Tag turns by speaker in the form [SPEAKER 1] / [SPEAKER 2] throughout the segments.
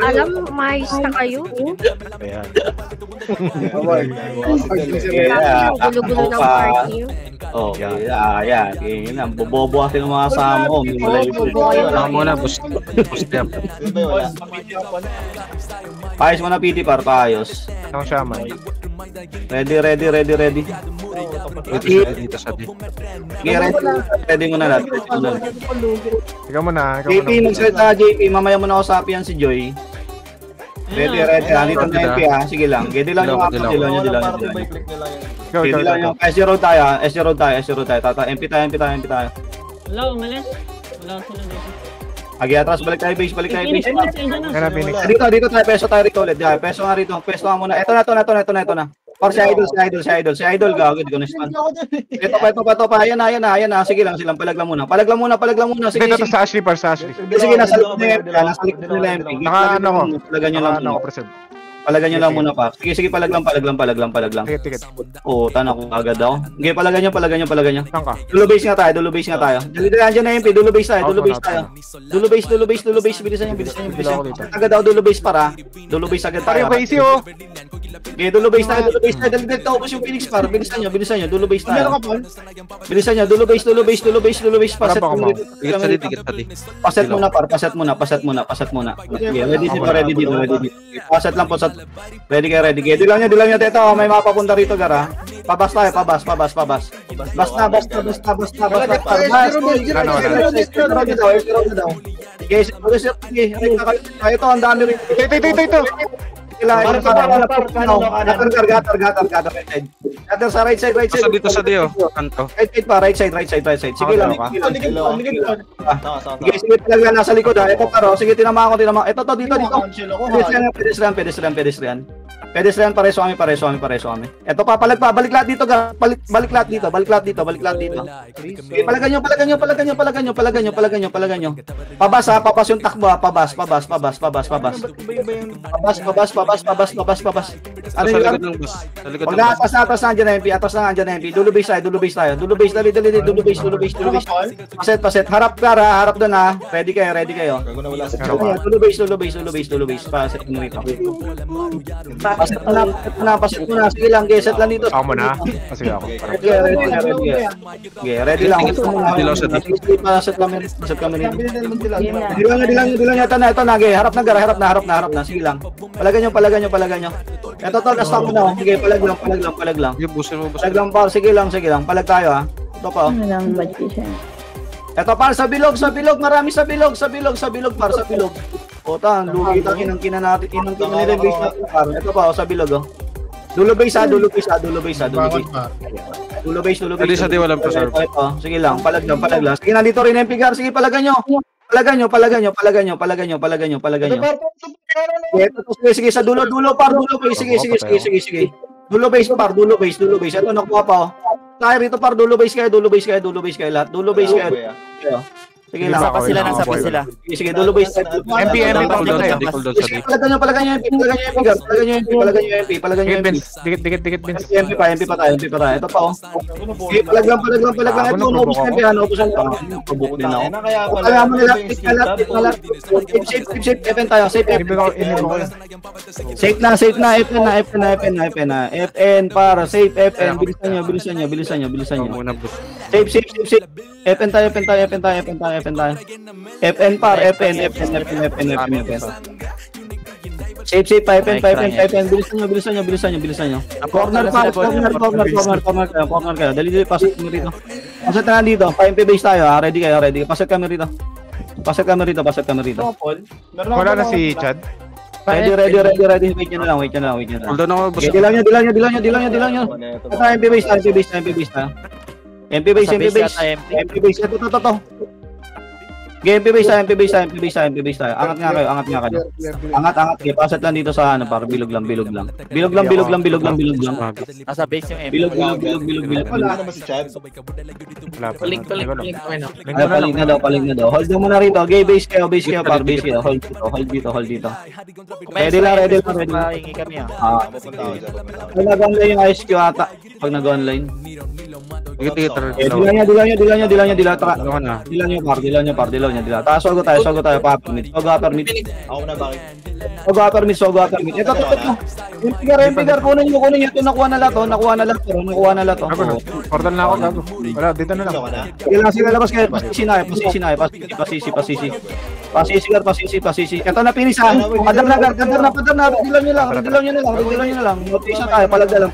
[SPEAKER 1] alam, mais na kayo.
[SPEAKER 2] Ayan.
[SPEAKER 1] Gulo-gulo ng party.
[SPEAKER 3] Oh, yan. Yan. Bobobo kasi ng mga kasama ko.
[SPEAKER 2] Wala muna, boost them.
[SPEAKER 3] Paayos mo na, PT, par. Paayos.
[SPEAKER 2] Ang shaman.
[SPEAKER 3] Ready.
[SPEAKER 2] Dito sa di.
[SPEAKER 3] Ready mo na lahat.
[SPEAKER 2] Ikaw muna.
[SPEAKER 3] JP, magsalita JP. Mamaya mo na usapin yan si Joy. Ready. Dito na MP ha. Sige lang. Gede lang yung ako. Dilaw nyo. SC road tayo. MP tayo.
[SPEAKER 4] Wala, umalis. Wala sila dito.
[SPEAKER 3] Agi atras, balik tayo base.
[SPEAKER 2] Kaya Phoenix.
[SPEAKER 3] Dito tayo. Peso tayo rito ulit. Peso nga rito. Peso nga muna. Ito na. Or si Idol gagawin ko na stand. Ito pa. Ayan na. Sige lang silang palag lang muna. Sige.
[SPEAKER 2] Dito sa Ashley.
[SPEAKER 3] Sige, nasa likod nila MP.
[SPEAKER 2] Naka-ano ko.
[SPEAKER 3] Palagan nyo lang muna pa. Sige, palag lang.
[SPEAKER 2] Tikit.
[SPEAKER 3] Oo, tanong ko agad ako. Okay, palagan nyo.
[SPEAKER 2] Saan ka?
[SPEAKER 3] Dulo base nga tayo. Dali na MP, dulo base tayo. Dulo base, bilisan nyo. Agad ako dulo base para. Dulo base agad tayo.
[SPEAKER 2] Pare, easy oh.
[SPEAKER 3] Okay, dulo base tayo. Dali taubos yung Phoenix para. Bilisan nyo. Dulo base tayo. Bilisan nyo, dulo base. Paset muna. Paset muna. Okay, ready dito. Paset lang. Ready kayo. Dilaw nyo. Ito, may mapapunta rito, gara. Pabas tayo. Basta. Guys, ito, ang dami rin.
[SPEAKER 2] Ito.
[SPEAKER 3] Gatar sa right side.
[SPEAKER 2] Sa dito sa dio. Kanto.
[SPEAKER 3] Right side. Sige lang. Sige talaga nasa likod ha. Ito paro. Sige, tinama ko. Ito to dito. Pedestrian pareso kami. Ito balik lahat dito. Balik lahat dito. Palagan nyo. Pabas yung takbo ha. Pabas. Ano yung atas na andyan na MP. Dulo base tayo. Paset. Harap doon ha. Ready kayo. Dulo base. Paset mo rito. Paset mo na. Sige lang, set lang dito.
[SPEAKER 2] Ako muna. Sige ako.
[SPEAKER 3] Ready lang. Paset kami rito. Dilang nyo. Ito na. Harap na. Sige lang. Palagan nyo. Ito to, nasta mo na. Sige, palag lang. Palag lang. Sige lang. Palag tayo ha. Ito pa. Ito par sa bilog. Marami sa bilog. Ota, lugi tayo ng kina natin. Nila base natin par. Ito pa, sa bilog oh. Dulo base. Dulo base.
[SPEAKER 2] Hindi sa di walang preserve.
[SPEAKER 3] Sige lang, palag lang. Sige, nandito rin yung pigar. Sige, palagan nyo. Sige, sa dulo par. Sige. Dulo base. Ito, nakuha pa oh. Tayo rito par, dulo base kayo lahat. Sige lang.
[SPEAKER 5] Nasa sila.
[SPEAKER 3] Sige, dulo base.
[SPEAKER 2] MP
[SPEAKER 3] Palagan nyo MP.
[SPEAKER 2] Dikit Vince.
[SPEAKER 3] MP pa tayo. Ito pa oh. Sige, palag lang. Ito, naubos na MP. Naubusan pa. Pabuk din ako. Kaya mo nila, safe. FN tayo, safe. Safe na. FN para safe. FN. Bilisan nyo. Safe. FN tayo. FN par. Safe. Bilisan nyo. Corner kayo. Dali, pasok mo rito. Pasok na dito. Pa-MP base tayo ha. Ready kayo. Pasok kami rito.
[SPEAKER 2] Wala na si Chad.
[SPEAKER 3] Ready. Wait nyo na lang.
[SPEAKER 2] Hold on ako.
[SPEAKER 3] Dilaw nyo. Ito MP base tayo. MP base. Ito. MP base tayo. Angat nga kayo. Angat. Paset lang dito sa ano, para bilog lang. Bilog lang.
[SPEAKER 5] Nasa base yung MP.
[SPEAKER 3] Bilog.
[SPEAKER 6] Wala naman si Chad.
[SPEAKER 5] Paling.
[SPEAKER 3] Paling na daw. Hold mo na rito. Okay, base kayo. Hold dito. Ready lang.
[SPEAKER 5] Mahingi kami ah.
[SPEAKER 3] Pag nag-online yung ISQ ata. Pag nag-online.
[SPEAKER 2] Dikit.
[SPEAKER 3] Dilaw nyo. Dilaw nyo, par. nyo. Sogo tayo, upper mid. Sogo upper mid.
[SPEAKER 6] Ako na bakit?
[SPEAKER 3] Sogo upper mid. Ito. Impigar, kunin nyo. Ito, nakuha na lahat to.
[SPEAKER 2] Gago, portal na ako, gago. Wala, dito na lang.
[SPEAKER 6] Gusto ko na.
[SPEAKER 3] Sige, labas kayo. Pasisi na. Pasisi. Ito na, finish ha. Padar na. Dilaw nyo na lang. Notation tayo, palag na lang.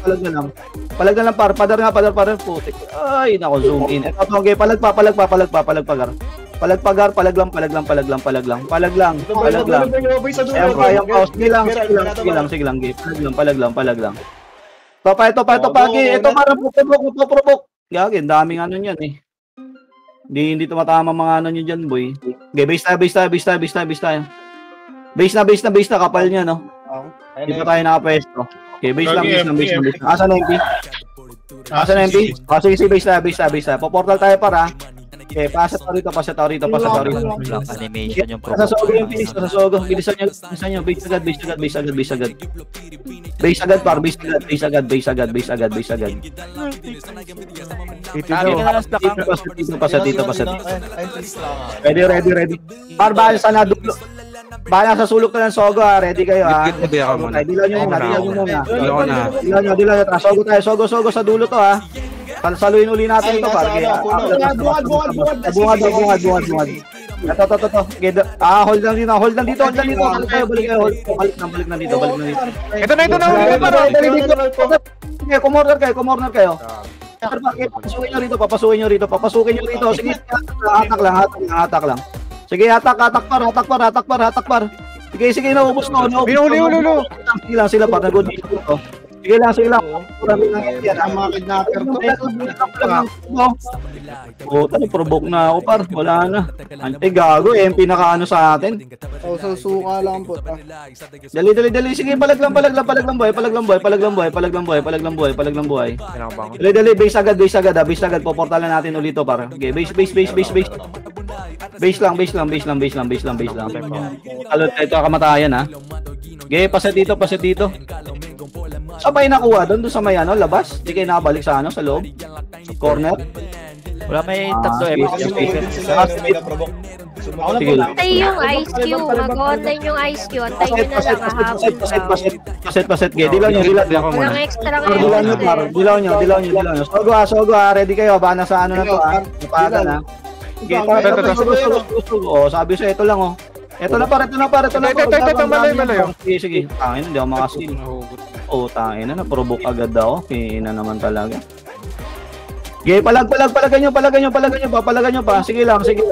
[SPEAKER 3] Padar nga, putik. Ay, nako, zoom in. Ito, okay, palag pa. Palag lang. Ayan pa. Sige lang. Palag lang. Ito pa. Ito parang pupropok. Gagin, daming ano niyan eh. Hindi tumatama mga ano nyo dyan, boy. Okay, base tayo. Base na, kapal niya, no? Hindi pa tayo nakapwesto. Okay, base lang. Asan na MP? Sige, base tayo. Poportal tayo para. Okay, pasa rito.
[SPEAKER 5] Animation yung
[SPEAKER 3] Nasasogo yung finish, Bilisan nyo. Base agad. Base agad. Dito. Ready. Bahala sa dulo. Bahala sa sulok na ng Sogo, ha. Ready kayo, ha.
[SPEAKER 2] Git ako muna.
[SPEAKER 3] Dilaw nyo muna.
[SPEAKER 2] Dilaw na.
[SPEAKER 3] Sogo tayo. Sogo sa dulo to, ha. Saluin uli natin ito, par. Bungad. Ito. Hold lang dito. Balik kayo. Balik na dito.
[SPEAKER 2] Ito na.
[SPEAKER 3] Sige, kumorder kayo. Papasukin nyo rito. Sige, hatak lang. Sige, hatak par. Sige, naubos na.
[SPEAKER 2] Binuli.
[SPEAKER 3] Sige lang sila, par. Sige lang.
[SPEAKER 6] Mga kidnapper to.
[SPEAKER 3] Provoke na ako, par. Wala na. Gago, MP nakaano sa atin.
[SPEAKER 6] Suka lang po.
[SPEAKER 3] Dali. Sige, palag lang buhay. Dali, base agad. Poportalan natin ulit to, par. Okay, base. Base lang. Alot ito kamatayan, ha. Okay, paset dito. Sabay nakuha doon sa may labas. Hindi kayo nakabalik sa sa loob. Corner.
[SPEAKER 5] Wala may tatlo eh.
[SPEAKER 3] Sige lang.
[SPEAKER 1] Antay yung ice cube. Mag-online yung ice cube. Antay nyo na lang hahapon.
[SPEAKER 3] Paset. Dilaw nyo.
[SPEAKER 1] Walang extra
[SPEAKER 3] Dilaw nyo. Sogo, ha. Ready kayo. Bana sa na to, ha. Napagan, ha. Sabi sa ito lang, oh. Ito na par.
[SPEAKER 2] Malayo.
[SPEAKER 3] Sige. Tangin, hindi ako makasin. Tangin na. Provoke agad ako. Kina naman talaga. Okay, palagan nyo pa. Sige lang. Ito.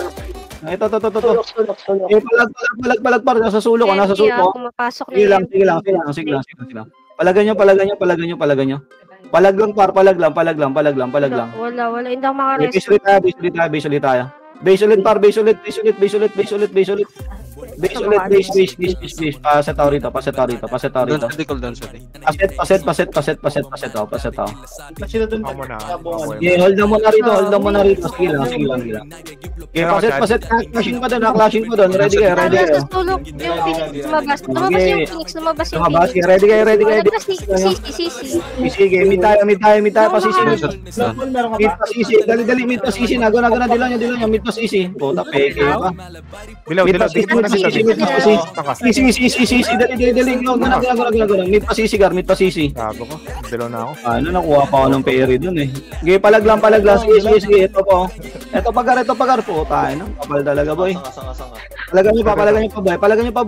[SPEAKER 3] Palag par. Nasa sulok. Sige lang. Palagan nyo. Palag lang par. Palag lang.
[SPEAKER 1] Wala. Hindi ako makares.
[SPEAKER 3] Base ulit tayo. Base ulit. Paset tao rito.
[SPEAKER 2] Doon sa di.
[SPEAKER 3] Paset.
[SPEAKER 6] Sila dun.
[SPEAKER 2] Ako muna.
[SPEAKER 3] Hold na muna rito. Sige lang. Okay, paset. Clashing pa doon. Ready kayo.
[SPEAKER 1] Sa sulok yung lumabas yung Phoenix.
[SPEAKER 3] Lumabas. Ready kayo.
[SPEAKER 1] Sisi.
[SPEAKER 3] Sige, mid tayo. Pasisi. Pasisi. Dali. Mid pasisi. Nago na. Dilaw nyo. Mid pasisi. Puta, peke pa.
[SPEAKER 2] Dilaw.
[SPEAKER 3] Sisi. Dali. Mid pasisi.
[SPEAKER 2] Gago ko. Dilaw na ako.
[SPEAKER 3] Nakuha pa ako ng peri dun eh. Okay, palag lang. Sige. Ito po. Ito pagar po. Tayo na. Kapal talaga, boy. Palagan nyo pa, boy. Palagan nyo.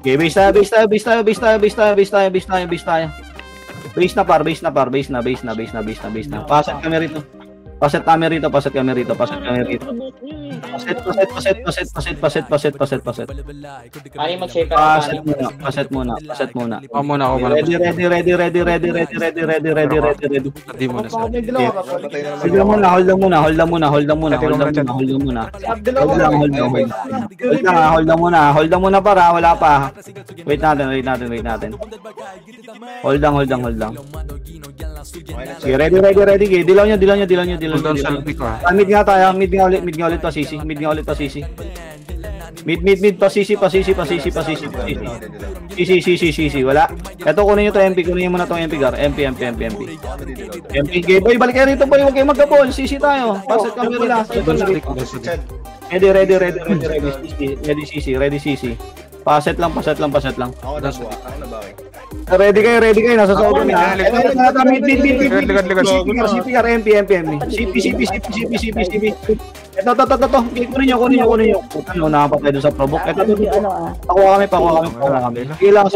[SPEAKER 3] Okay, base tayo. Base na par. Paset kami rito. Paset kami rito.
[SPEAKER 5] Ay, mag-check
[SPEAKER 3] Paset muna.
[SPEAKER 2] Ako muna.
[SPEAKER 3] Ready.
[SPEAKER 2] Di muna sa.
[SPEAKER 3] Hold lang muna para wala pa. Wait natin. Hold lang. Okay, ready. Dilaw nyo.
[SPEAKER 2] Doon sa lupi ko, ha.
[SPEAKER 3] Mid nga ulit pa sisi. Mid, pasisi. Sisi, wala. Ito, kunin nyo to MP, kunin nyo muna tong MP, Gar. MP. Boy, balik kayo rito, boy, huwag kayo magkabol. Sisi tayo. Paset kami nila. Ready, Sisi. Paset lang. Ready kayo, nasa sobrang na. Mid. CPR, MP. CP. Ito. Kunin nyo. Ano, nakapatay doon sa provoke. Ito. Pakuha kami. Sige lang.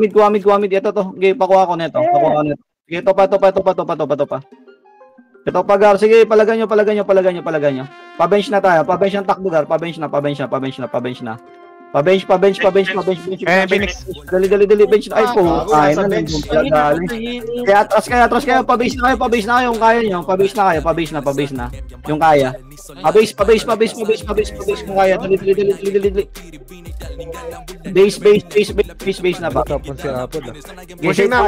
[SPEAKER 3] Kuha mid. Ito to. Okay, pakuha ko neto. Sige, ito pa. Ito pa, Gar. Sige, palagan nyo. Pa-bench na tayo. Pa-bench ang takbo, Gar. Pa-bench na. Pa-bench.
[SPEAKER 2] Phoenix.
[SPEAKER 3] Dali, bench na. Ay po. Ay, Kaya atras kayo. Pa-base na kayo. Yung kaya nyo. Pa-base na. Yung kaya. Pa-base. Kung kaya. Dali. Base na ba?
[SPEAKER 2] Pushing na.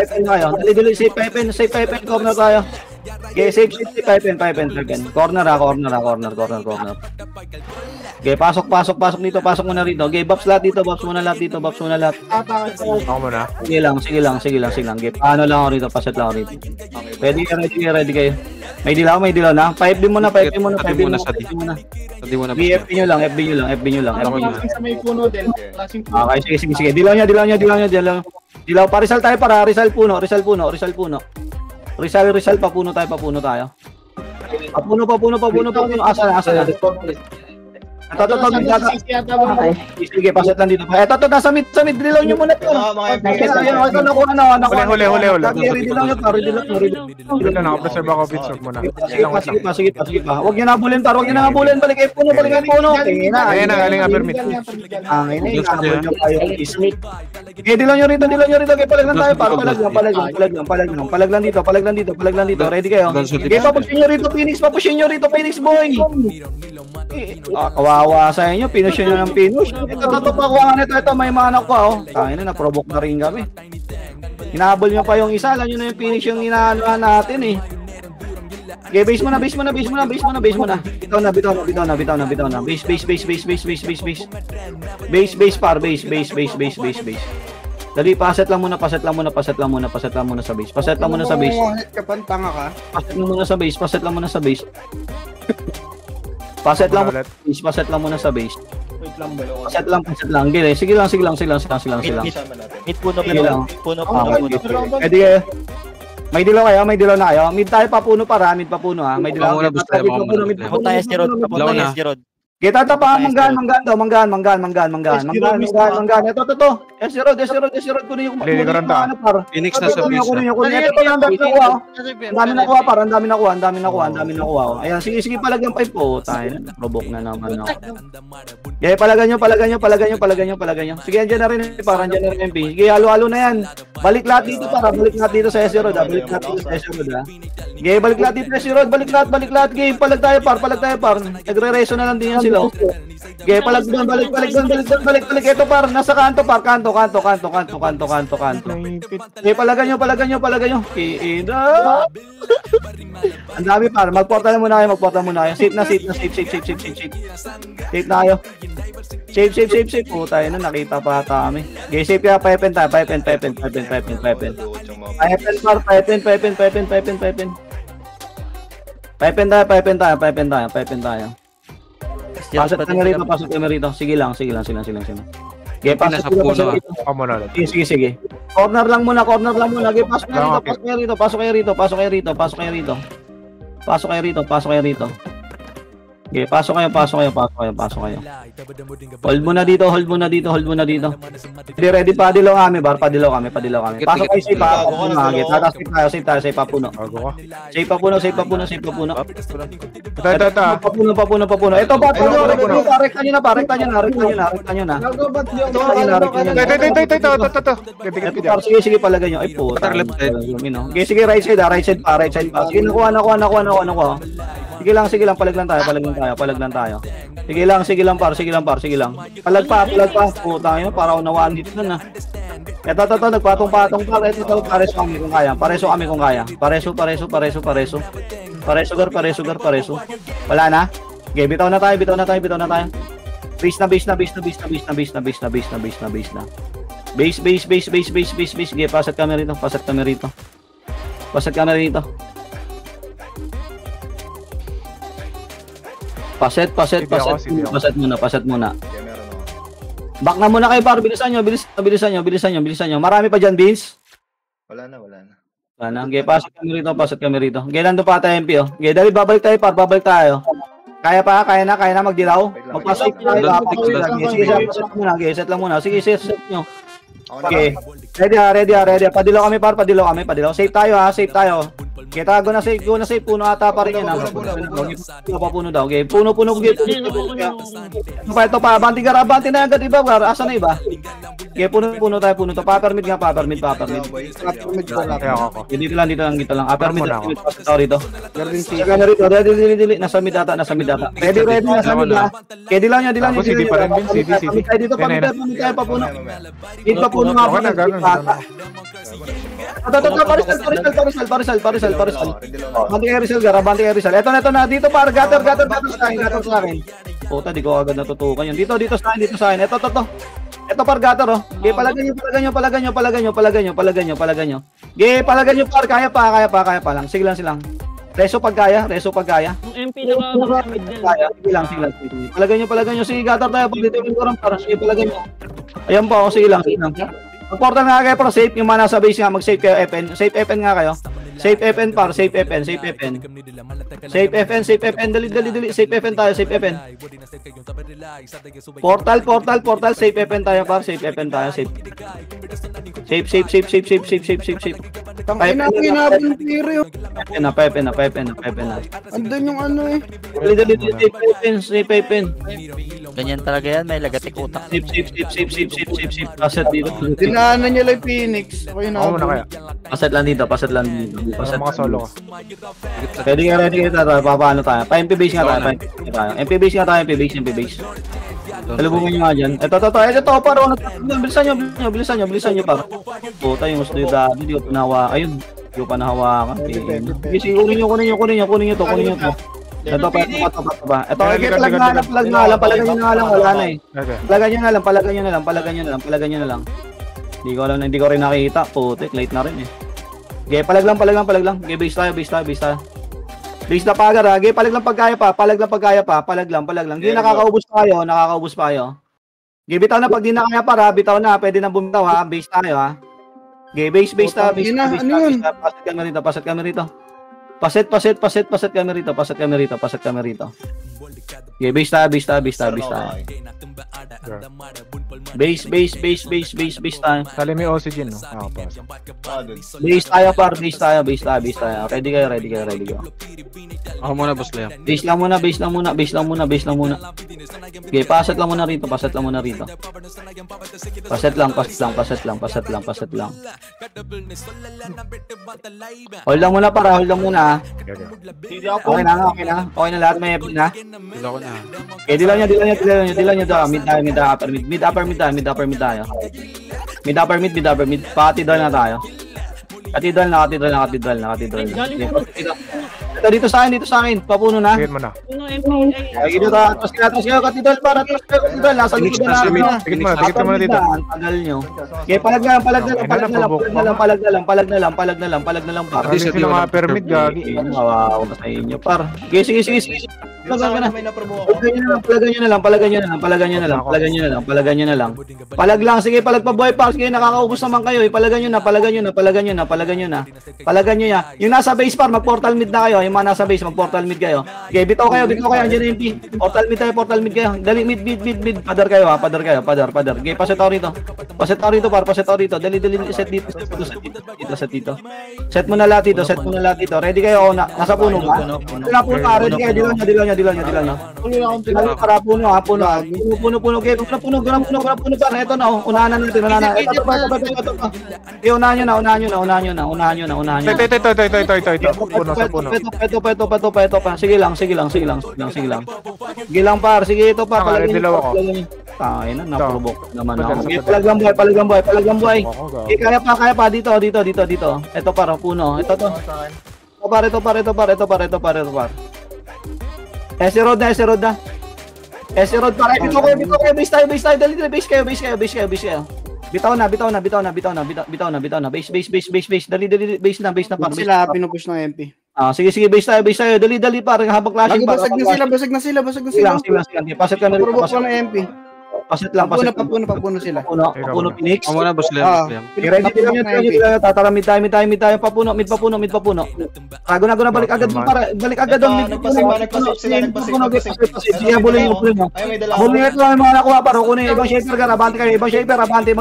[SPEAKER 3] Dali. Safe Pepen. Corner tayo. Okay, safe Pepen. Corner. Okay, pasok dito. Pasok muna rito. Okay, Babs lahat dito. Babs muna lahat.
[SPEAKER 2] Ako muna.
[SPEAKER 3] Sige lang. Okay, paano lang ako rito? Paset lang ako rito. Ready kayo. May dilaw na. 5D muna. FB nyo lang. Okay, sige. Dilaw niya. Dilaw pa. Rizal tayo para. Rizal puno. Rizal papuno tayo. Papuno. Asa na. Ito. Sige, paset lang dito. Ito, nasa mid. Dilaw nyo muna ito. Ito, nakuha na.
[SPEAKER 2] Huli.
[SPEAKER 3] Ready
[SPEAKER 2] lang. Nakapreserve ako, Bitsog muna.
[SPEAKER 3] Sige pa. Huwag nyo na habulin, Balik kayo puno.
[SPEAKER 2] Ayan na, galing upper mid.
[SPEAKER 3] Okay, dilaw nyo rito. Okay, palag lang tayo. Palag lang dito. Ready kayo? Okay, papushin nyo rito, Phoenix boy. Kawawa sa inyo, pinush nyo ng pinush. Ito pa ito, may mana ko Tangina na, provoke na rin kami. Hinahabol nyo pa yung isa, alam nyo na yung finish yung inaanoan natin eh. Okay, base mo na. Bitaw na. Base. Dali, paset lang muna sa base. Paset lang muna sa base.
[SPEAKER 6] Kapantanga ka.
[SPEAKER 3] Paset lang muna sa base. Paset lang muna sa base.
[SPEAKER 6] Wait lang, balo.
[SPEAKER 3] Paset lang. Gila, sige lang.
[SPEAKER 5] Mid puno.
[SPEAKER 3] Pwede kayo. May dilaw na kayo. Mid tayo papuno para. Mid papuno ha. May dilaw.
[SPEAKER 5] Papunta Estirod.
[SPEAKER 3] Kita tapa manggan. Ito. Esirod kunin yung
[SPEAKER 2] Phoenix na sa base.
[SPEAKER 3] Ang dami nakuha. Ayan, sige palagyan pa po. Tayo na, provoke na naman ako. Okay, palagan nyo. Sige, andyan na rin MP. Sige, halo-halo na yan. Balik lahat dito sa Esirod. Okay, balik lahat dito sa Esirod. Balik lahat. Okay, palag tayo par. Nagre-reso na lang din yan sila. Okay, palag doon. Balik. Ito par, nasa kanto. Okay, palagan nyo. Okay, ang dami par. Magportal muna kayo. Safe na. Safe na kayo. Safe. Tayo na, nakita pa kami. Okay, safe kaya. Pepen. Pepen tayo. Pasok kami rito. Sige lang. Okay, pasok rito. Sige. Corner lang muna. Okay, pasok kayo rito. Okay, pasok kayo. Hold mo na dito. Ready pa dilaw kami, bar. Padilaw kami. Pasok kayo, safe pa. Okay, tatas safe pa puno. Safe pa puno. Papuno. Ito pa puno. Rekta nyo na. Sige, palagay nyo. Ay po. Okay, sige, right side pa. Sige, nakuha. Sige lang, palag lang tayo. Sige lang, par. Palag pa. Putang ina, para unawaan dito na. Ito, nagpatong-patong par. Ito, pareso kami kung kaya. Pareso. Pareso. Wala na. Okay, bitaw na tayo. Base na. Base. Okay, pasat kami rito. Paset muna. Back na muna kayo, par. Bilisan nyo. Marami pa dyan, Vince.
[SPEAKER 7] Wala na.
[SPEAKER 3] Okay, pasat kami rito. Okay, nandun pa tayo MP, oh. Okay, dali, babalik tayo. Kaya na magdilaw. Magpasok tayo. Okay, set lang muna. Sige, set nyo. Okay. Ready. Padilaw kami, par. Padilaw. Safe tayo. Okay, tago na safe. Puno ata pa rin yan. Puno daw. Okay, puno. Ito pa. Banti na agad, iba, par. Asa na iba? Okay, puno tayo. Papermid. Dito lang. Papermid. Rito. Ready. Nasa mid data. Ready. Nasa mid na. Okay, dilaw nyo.
[SPEAKER 2] CD pa rin, Vince. CD.
[SPEAKER 3] Dito pa puno. Dito pa puno nga. Parisal. Banti kay Rizal. Eto na. Dito par. Gutter sa akin. Puta, di ko agad natutukan yun. Dito sa akin. Ito par gutter, oh. Okay, palagan nyo. Okay, palagan nyo par. Kaya pa lang. Sige lang. Reso pag kaya.
[SPEAKER 4] Yung MP na mid din.
[SPEAKER 3] Sige lang. Palagan nyo. Sige, gutter tayo. Pag dito yung kurang para. Sige, palagan nyo. Ayan po, sige lang. Mag-portal nga kayo para safe. Yung mga nasa base nga, mag-safe kayo FN. Safe FN nga kayo. Safe FN par, safe FN. Dali. Safe FN tayo, safe FN. Portal, safe FN tayo par, safe FN tayo, safe. Safe.
[SPEAKER 6] Tangina ko inabon tiro.
[SPEAKER 3] Pepe na.
[SPEAKER 6] Andun yung ano eh.
[SPEAKER 3] Dali, safe FN.
[SPEAKER 5] Ganyan talaga yan, may lagatik utak.
[SPEAKER 3] Safe. Paset dito.
[SPEAKER 6] Dinaanan niya lang Phoenix. Ako
[SPEAKER 2] Ako muna kaya.
[SPEAKER 3] Paset lang dito.
[SPEAKER 2] Mga solo ko.
[SPEAKER 3] Ready ka tayo. Papaano tayo? Pa-MP base nga tayo. MP base. Talubungin nyo nga dyan. Ito, paro. Bilisan nyo, paro. Puta, yung gusto yung dati. Di ko panahawa. Ayun. Di ko panahawakan. Sige, kunin nyo to. Ito pa. Ito, palag na lang. Palagan nyo wala na eh. Palagan nyo na lang. Hindi ko rin nakikita. Putik, late na rin eh. Okay, palag lang. Okay, base tayo. Base na pa agad, ha. Okay, palag lang pag kaya pa. Palag lang. Hindi, nakakaubos pa kayo. Okay, bitaw na pag di na kaya para, bitaw na. Pwede na bumitaw, ha. Base tayo, ha. Okay, base tayo. Paset kami rito. Paset kami rito. Okay, base tayo. Base tayo.
[SPEAKER 2] Tali may oxygen, no?
[SPEAKER 3] Base tayo. Ready kayo.
[SPEAKER 5] Ako muna, boss Leo.
[SPEAKER 3] Base lang muna. Okay, paset lang muna rito. Paset lang. Hold lang muna. Okay na lahat, may FP na.
[SPEAKER 5] Dila ko na.
[SPEAKER 3] Okay, dilaw nyo daw. Mid upper mid tayo. Mid. Katidral na tayo. Katidral. Ito dito sa akin. Papuno na.
[SPEAKER 2] Sige mo na.
[SPEAKER 3] Ay, dito ta. Tapos kayo katidral para. Nasa likod na natin.
[SPEAKER 2] Dikit mo na dito.
[SPEAKER 3] Tagal nyo. Okay, palag na lang.
[SPEAKER 2] Hindi sila mga permit, gagi.
[SPEAKER 3] Wow, sa inyo, par. Okay, sige. Palagan nyo na lang. Palag lang, sige, palag pa boy, par. Sige, nakakaubos naman kayo. Palagan nyo na. Yung nasa base, par, mag-portal mid na kayo. Yung mga nasa base, mag-portal mid kayo. Okay, bitaw kayo, andyan na MP. Portal mid kayo. Dali, mid. Padar kayo. Okay, paset ako rito, par. Dali, set dito. Set mo na lahat dito. Ready kayo, nasa puno ba? Ready kayo, dilo nyo. Para puno. Okay, puno pa. Ito na, unahan na natin. Unahan nyo na.
[SPEAKER 2] Ito. Puno sa puno.
[SPEAKER 3] Ito pa. Sige lang. Sige lang, par. Sige, ito pa.
[SPEAKER 2] Dilaw ako.
[SPEAKER 3] Ay na, naprovoke naman ako. Okay, palag lang boy. Okay, kaya pa. Dito. Ito para puno. Ito. Ito par. SC Road na, SC Road na. SC Road para. Bitaw kayo, base tayo. Dali, base kayo. Bitaw na. Base. Dali, base na par.
[SPEAKER 6] Sila, pinupush ng MP.
[SPEAKER 3] Sige, base tayo. Dali, parang habang clashing.
[SPEAKER 6] Basag na sila.
[SPEAKER 3] Silang. Pasat kami
[SPEAKER 6] Puro
[SPEAKER 3] rito.
[SPEAKER 6] box ng MP.
[SPEAKER 3] Pasit lang.
[SPEAKER 6] Papuno sila.
[SPEAKER 3] Papuno, Phoenix.
[SPEAKER 5] Ako muna, boss Liam.
[SPEAKER 3] Ready tayo. Tataramid tayo. Papuno. Tago na, balik agad doon. Sige, bulin mo. Bulin ito lang mga nakuha para kunin. Ibang shaper ka, abante kayo. Ibang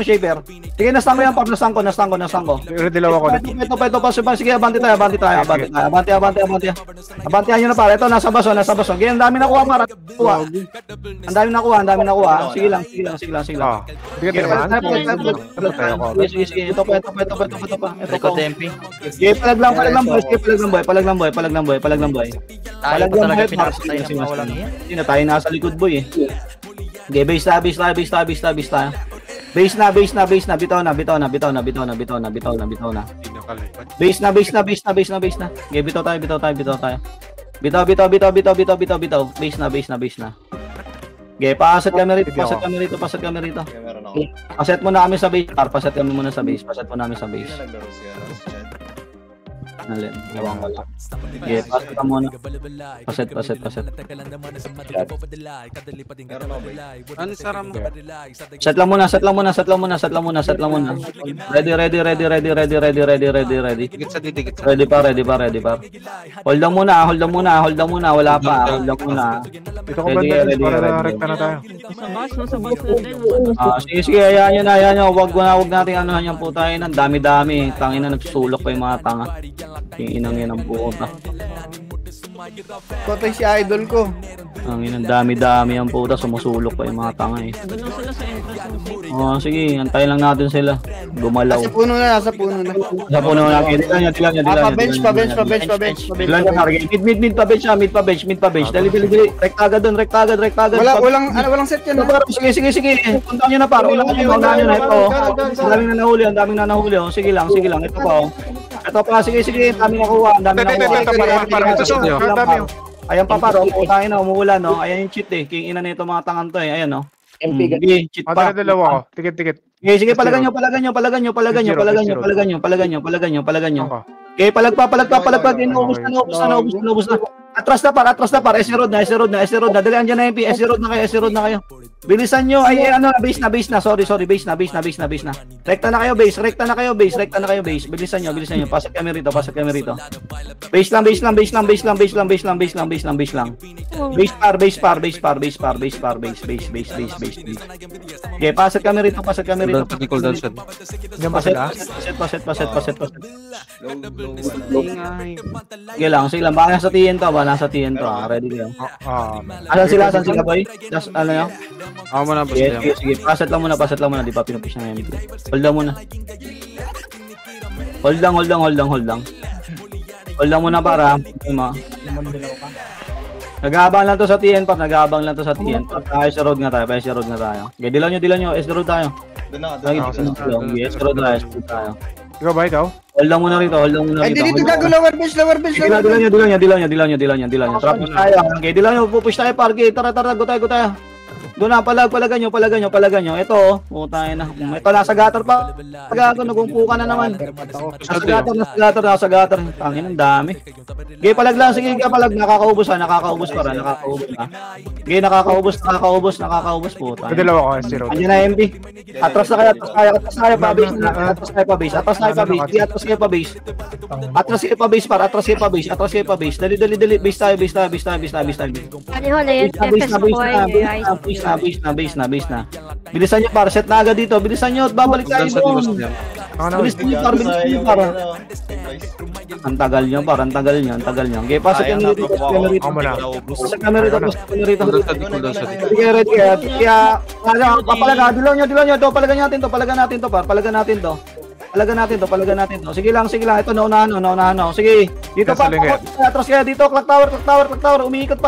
[SPEAKER 3] shaper. Sige, nastang ko yan, par. Nastang ko.
[SPEAKER 2] Dilaw ako.
[SPEAKER 3] Ito, sige, abante tayo. Abantehan nyo na, par. Ito, nasa baso. Sige, ang dami nakuha, par. Ang dami nakuha. Sige lang.
[SPEAKER 2] Sige naman.
[SPEAKER 3] Sige. Ito pa.
[SPEAKER 5] Record MP.
[SPEAKER 3] Sige, palag lang boy.
[SPEAKER 5] Tayo pa talaga pinapatay ng mga walang yan.
[SPEAKER 3] Hindi na tayo nasa likod boy eh. Okay, base na. Base na. Bitaw na. Okay, bitaw tayo. Bitaw. Base na. Okay, paset kami rito. Paset mo na kami sa base. Paset kami muna sa base. Nalin, gawang wala. Okay, paset ka muna. Paset.
[SPEAKER 5] Ano sara mo?
[SPEAKER 3] Set lang muna. Ready.
[SPEAKER 5] Dikit sa dikit.
[SPEAKER 3] Ready pa. Hold lang muna. Wala pa. Hold lang muna.
[SPEAKER 2] Dito ko banda. Para rekta na tayo.
[SPEAKER 4] Nasa bus natin.
[SPEAKER 3] Sige, hayaan nyo. Wag natin anuhan yung putay ng dami-dami. Tangin na nagsusulok pa yung mga tanga. Yung inang yan ang puta.
[SPEAKER 6] Kotay si idol ko.
[SPEAKER 3] Ang inang dami-dami ang puta. Sumusulok pa yung mga tanga eh.
[SPEAKER 4] Doon lang sila sa entrance.
[SPEAKER 3] Sige, antayin lang natin sila. Gumalaw.
[SPEAKER 6] Nasa puno na.
[SPEAKER 3] Sa puno na. Dilan nyo.
[SPEAKER 6] Pa-bench.
[SPEAKER 3] Dilan nyo, target. Mid pa bench. Dali. Rekta agad.
[SPEAKER 6] Walang set yan.
[SPEAKER 3] Sige. Punta nyo na par. Unahan nyo na ito. Ang daming nanahuli. Sige lang. Ito pa. Sige. Ang daming nakuha. Ayan pa par. Putangin na. Umuulan no. Ayan yung cheat eh. King ina nito mga tangan to eh. Ayan no. Sige, cheat pa.
[SPEAKER 2] Dalawa ako. Tikit.
[SPEAKER 3] Sige, palagan nyo. Okay, palagpa. Inubos na. Atras na par. SC road na. Dali andyan na MP. SC road na kayo. Bilisan nyo. Base na. Sorry. Base na. Rekta na kayo, base. Bilisan nyo. Pasok kami rito. Base lang. Base. Okay, pasok kami rito.
[SPEAKER 5] Cooldown shot.
[SPEAKER 2] Diyan ba sila?
[SPEAKER 3] Paset. Sige lang. Baka nasa TN to. Ready lang. Asan sila boy? Just ano yan?
[SPEAKER 5] Ako muna, boss Liam.
[SPEAKER 3] Sige. Paset lang muna. Di pa pinupush na MP. Hold lang muna. Hold lang muna para. Nag-aabang lang to sa TN. Tayo sa road nga tayo. Okay, dilaw nyo. S road tayo. S road tayo.
[SPEAKER 2] Ikaw ba ikaw?
[SPEAKER 3] Hold lang muna rito.
[SPEAKER 6] Ay, dito gago. Lower bench.
[SPEAKER 3] Dilaw nyo. Trap tayo. Okay, dilaw nyo. Pupush tayo parke. Tara. Go tayo. Doon na, palagan nyo. Ito, putay na. Ito, nasa gutter pa. Gago, nagumpuka na naman. Nasa gutter. Tangin, ang dami. Okay, palag lang. Sige, palag. Nakakaubos pa. Nakakaubos na. Puta.
[SPEAKER 2] Dalawa ako. SC road.
[SPEAKER 3] Andiyan na MP. Atras na kayo. Atras kayo pa base. Atras kayo pa base. Dali. Base tayo.
[SPEAKER 1] Ano ho na yun? Tempest ko
[SPEAKER 3] Base na. Bilisan nyo para set na agad dito. Bilisan nyo at babalik tayo doon. Bilisan nyo para. Ang tagal nyo. Okay, pasok kami rito. Pasok kami rito. Ready. Kaya, papalaga. Dilaw nyo. Palagan natin to. Sige lang. Ito, naunahan. Sige. Dito pa. Atras kaya dito. Clock tower. Umiikot.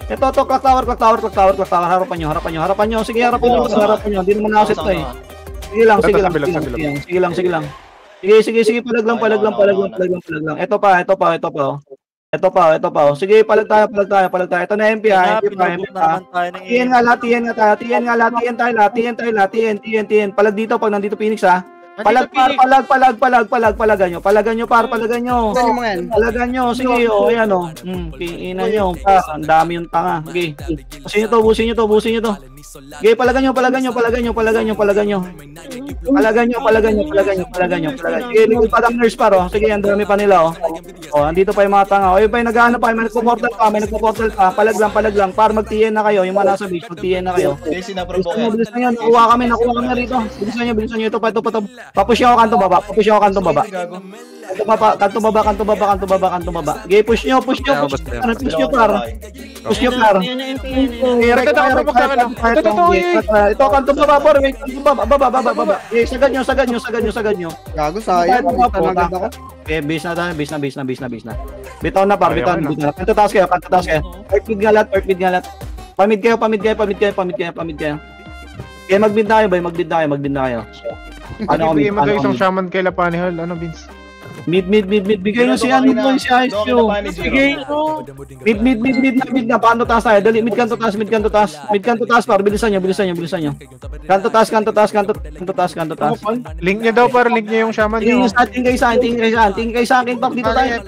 [SPEAKER 3] Ito, clock tower. Harapan nyo. Sige, harapan nyo. Hindi naman nakaset to eh. Sige lang. Sige, palag lang. Ito pa. Ito pa. Sige, palag tayo. Ito na MP ha. MP pa. Tiyan nga lahat. Tiyan tayo. Palag dito pag nandito Phoenix ha. Palag nyo. Palagan nyo.
[SPEAKER 6] Saan yung mga yan?
[SPEAKER 3] Palagan nyo. Sige, ayan o. Kiinan nyo. Ang dami yung tanga. Okay. Busin nyo to. Okay, palagan nyo. Sige, likod pa ng nurse par o. Sige, ang dami pa nila o. Andito pa yung mga tanga. Yung pa yung nag-ano pa, may nagpo-portal pa. Palag lang. Para mag-TN na kayo. Yung mga nasa beach, mag-TN na kayo. Bilisan nyo. Nakuha kami rito. Bilisan nyo. Ito pa. Papush nyo ako kanto baba. Kanto baba. Okay, push nyo par. Ito kanto baba por. Baba. Sagad nyo.
[SPEAKER 6] Gago, sayang. Tanagad ako.
[SPEAKER 3] Okay, base na. Bitaw na par. Kanto taas kayo. Part mid nga lahat. Pamid kayo. Okay, mag-bid na kayo.
[SPEAKER 2] Ano kami? Bigay mo daw isang shaman kay Lapanihal. Ano, Vince?
[SPEAKER 3] Mid. Bigay nyo si ano po, si IQ. Bigay nyo. Mid na. Paano taas tayo? Dali, mid kanto taas. Par, bilisan nyo. Kanto taas.
[SPEAKER 2] Link niya daw para link niya yung shaman niya.
[SPEAKER 3] Tingin kayo sa akin. Pak, dito tayo.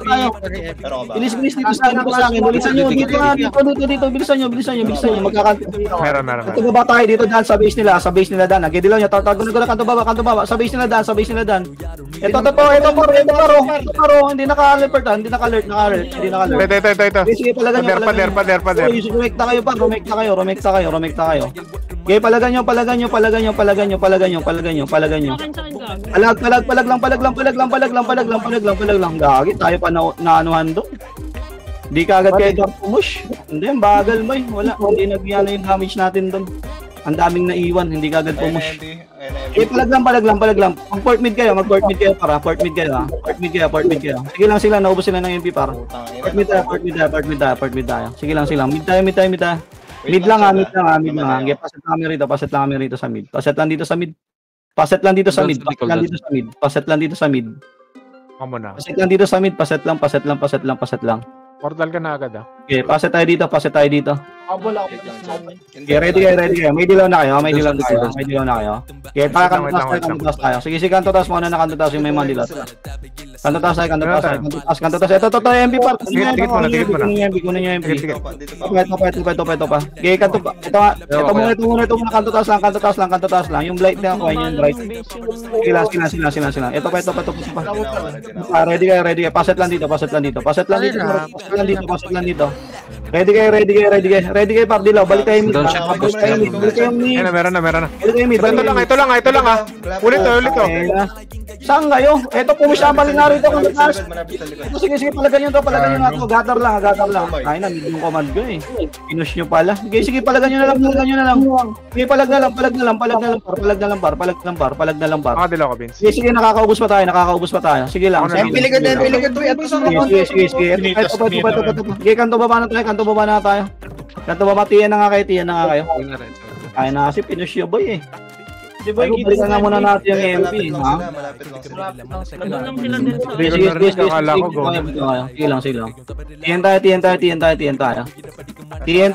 [SPEAKER 3] Bilis dito sa akin. Bilisan nyo. Dito. Bilisan nyo. Magkakanto.
[SPEAKER 2] Meron.
[SPEAKER 3] Kanto baba tayo dito daan sa base nila dan. Dilaw nyo. Tagunan ko na kanto baba. Sa base nila dan. Ito paro. Hindi naka-alert.
[SPEAKER 2] Ito.
[SPEAKER 3] Sige, palagan nyo.
[SPEAKER 2] Pader.
[SPEAKER 3] Rumekta kayo. Okay, palagan nyo. Palag lang. Gagi, tayo pa naanuhan doon. Di ka agad kayo pumush. Hindi, bagal boy. Wala, hindi nagyana yung damage natin doon. Ang daming naiwan, hindi ka agad pumush. Okay, palag lang. Mag-port mid kayo para. Port mid kayo. Sige lang sila, naubos sila ng MP para. Port mid tayo. Sige lang sila. Mid tayo. Mid lang. Okay, paset lang kami rito sa mid. Paset lang dito sa mid.
[SPEAKER 2] Kamo na.
[SPEAKER 3] Paset lang.
[SPEAKER 2] Portal ka na agad ah.
[SPEAKER 3] Okay, paset tayo dito. Okay, ready kayo. May dilaw na kayo. Okay, para kanto tayo. Sige, kanto taas muna na kanto taas yung may mga dilaw. Kanto taas. Ito, MP pa.
[SPEAKER 2] Tikit mo na.
[SPEAKER 3] Kunin nyo MP. Ito pa. Okay, kanto pa. Ito muna kanto taas lang. Yung blight na ako, yung blight. Sila. Ito pa. Ready kayo. Paset lang dito. Ready kayo, Pap Dilaw. Balik kayo mid.
[SPEAKER 2] Meron na. Ito lang ah. Ulit to.
[SPEAKER 3] Saan kayo? Ito pumish ang balik na rito. Sige, palagan nyo na to. Gather lang. Ay na, mid yung command ko eh. Pinush nyo pala. Sige, palagan nyo na lang. Sige, palag na lang. Palag na lang par.
[SPEAKER 2] Dilaw ka, Vince.
[SPEAKER 3] Sige, nakakaubos pa tayo. Sige lang.
[SPEAKER 6] Piligad to.
[SPEAKER 3] Sige. Sige, kanto baba na tayo. Kanto baba, tiyan na nga kayo. Ay na kasi pinush yung boy eh. Di ba, balikan nga muna natin yung MP, ha? Sige lang. TN tayo. TN.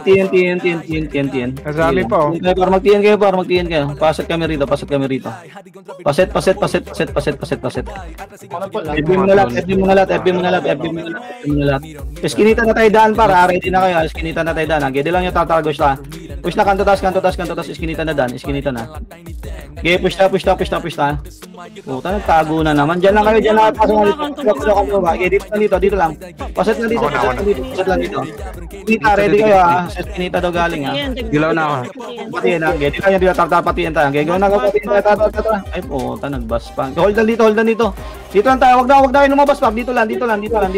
[SPEAKER 2] Nasami pa oh.
[SPEAKER 3] Mag-TN kayo. Paset kami rito. Paset. FB mo na lahat. Eskinita na tayo daan para. Ready na kayo. Eskinita na tayo daan. Gede lang yung tataragos ta. Push na kanto taas. Eskinita na daan. Okay, push na. Puta, nagtago na naman. Diyan lang kayo. Okay, dito lang. Paset lang dito. Eskinita, ready kayo ha. Eskinita daw galing ha.
[SPEAKER 2] Dilaw na ako.
[SPEAKER 3] Patiin ha. Gede kayo dito. Patiin tayo. Gagawin na patiin tayo. Ay puta, nagbas pa. Hold on dito. Dito lang tayo. Wag na kayo lumabas pa. Dito lang. Hold on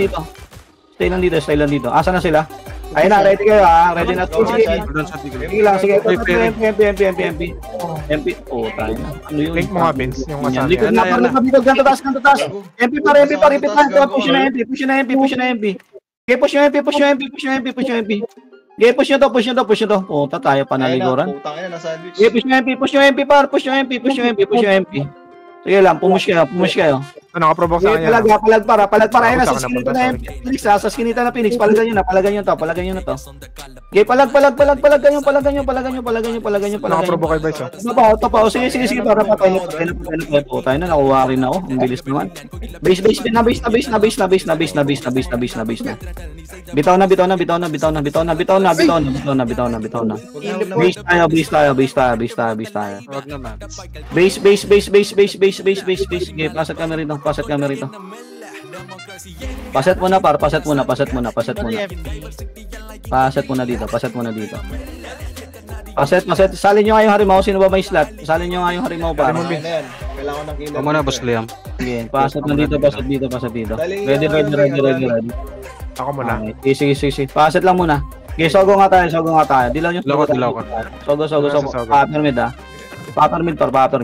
[SPEAKER 3] dito. Stay lang dito. Asa na sila? Ayun na, ready kayo ha. Ready na. Sige. MP. Oh, tayo na. Ano yun?
[SPEAKER 2] Link mo nga, Vince. Yung kasama.
[SPEAKER 3] Likod na par. Ganto taas. MP pa. Repeat na. Push na MP. Okay, push yung MP. Okay, push nyo to. Oh, tayo pa naliguran. Okay, push yung MP par. Push yung MP. Sige lang, pumush kayo.
[SPEAKER 2] Nakaprovoke sa kanya.
[SPEAKER 3] Palag para. Ayun na,
[SPEAKER 2] Ako
[SPEAKER 3] sa
[SPEAKER 2] sa
[SPEAKER 3] skinita
[SPEAKER 2] kanya
[SPEAKER 3] na Phoenix, sa skinita na Phoenix. Palagan nyo na to. Okay, palag ganyo.
[SPEAKER 2] Nakaprovoke kay Vice.
[SPEAKER 3] Ito pa. Sige, para patay na po. Tayo na, nakuha rin ako. Ang bilis naman. Base na. Bitaw na. Base tayo.
[SPEAKER 5] Wag naman.
[SPEAKER 3] Base. Okay, pasat kami rito. Paset mo na. Paset mo na dito. Paset. Salin nyo nga yung harimaw. Sino ba may slot? Salin nyo nga yung harimaw para.
[SPEAKER 6] Kailangan ng killer.
[SPEAKER 5] Huwag mo na, Boss Liam.
[SPEAKER 3] Sige, paset na dito. Ready.
[SPEAKER 2] Ako muna.
[SPEAKER 3] Okay, sige. Paset lang muna. Okay, sogo nga tayo. Dilaw nyo.
[SPEAKER 5] Dilaw ko.
[SPEAKER 3] Sogo. Papermid ah. Papermid tayo.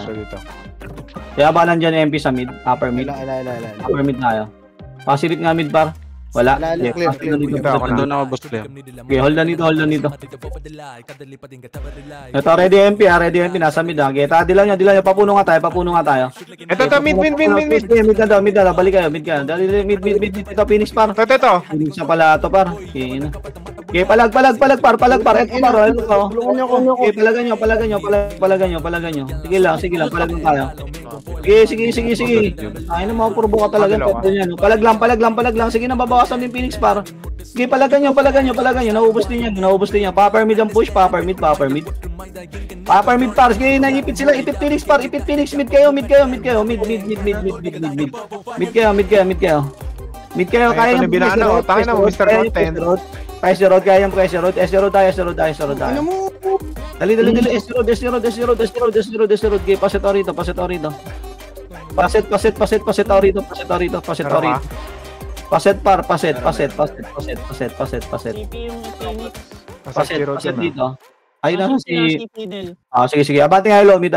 [SPEAKER 2] So dito.
[SPEAKER 3] Kaya balan dyan yung MP sa mid. Upper mid tayo. Pasilip nga mid par. Wala.
[SPEAKER 6] Clear.
[SPEAKER 2] Dito ako na.
[SPEAKER 5] Doon ako, Boss Liam.
[SPEAKER 3] Okay, hold na dito. Ito, ready MP. Nasa mid ah. Okay, dilaw nyo. Papuno nga tayo.
[SPEAKER 2] Ito, mid.
[SPEAKER 3] Mid na daw. Balik kayo. Mid. Dali, mid. Ito, Phoenix par.
[SPEAKER 2] Ito.
[SPEAKER 3] Phoenix na pala ito par. Okay, na. Okay, palag par. Ito par. Okay, palagan nyo. Sige lang. Palag lang tayo. Sige. Ay na, mapurbo ka talaga. Palag lang. Sige na, babawasan din Phoenix par. Sige, palagan nyo. Naubos din yan. Popper mid ang push. Popper mid par. Sige, naipit sila. Ipit Phoenix par. Mid kayo. Mid kayo. Kaya yung
[SPEAKER 2] binana. Tangin na mo, Mr. Content.
[SPEAKER 3] Pressure road, kaya yung pressure road. SR road tayo.
[SPEAKER 6] Ano mo?
[SPEAKER 3] Dali. SR road. Okay, paset rito. Paset rito. Paset par. Paset.
[SPEAKER 4] CP yung Phoenix.
[SPEAKER 3] Paset dito. Ay na
[SPEAKER 4] Pasok sila,
[SPEAKER 3] si
[SPEAKER 4] CP din.
[SPEAKER 3] sige. Abanting nga low mid.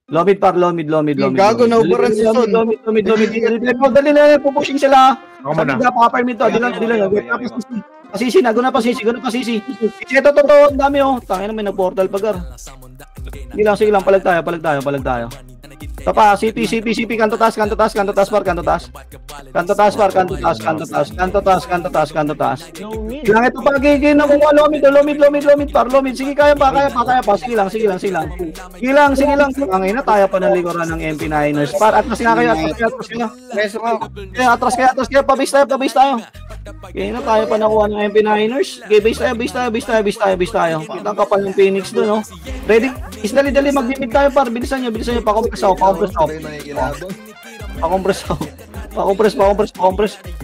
[SPEAKER 3] Low mid.
[SPEAKER 6] Gago na ubaran si Son.
[SPEAKER 3] Lomid. Dali na, pupushing sila.
[SPEAKER 2] Ako muna.
[SPEAKER 3] Popper mid to. Dilan. Pasisi. Ito totoo, ang dami oh. Tangina, may nag-portal pagar. Sige lang, palag tayo. Tapa, CP, kanto taas par. Kanto taas.
[SPEAKER 4] No mid.
[SPEAKER 3] Lang ito pa, gigin na kung lomid par. Sige, kaya pa. Sige lang. Sige lang. Ang ina, tayo pa ng likuran ng MP9ers. Par, atras kayo.
[SPEAKER 6] Preso ka.
[SPEAKER 3] Kaya atras kayo, pabase tayo. Kaya na tayo pa nakuha ng MP9ers. Okay, base tayo. Kitang kapal ng Phoenix doon, no? Ready? Dali, mag-limit tayo par. Bilisan nyo. Pa-compress ako.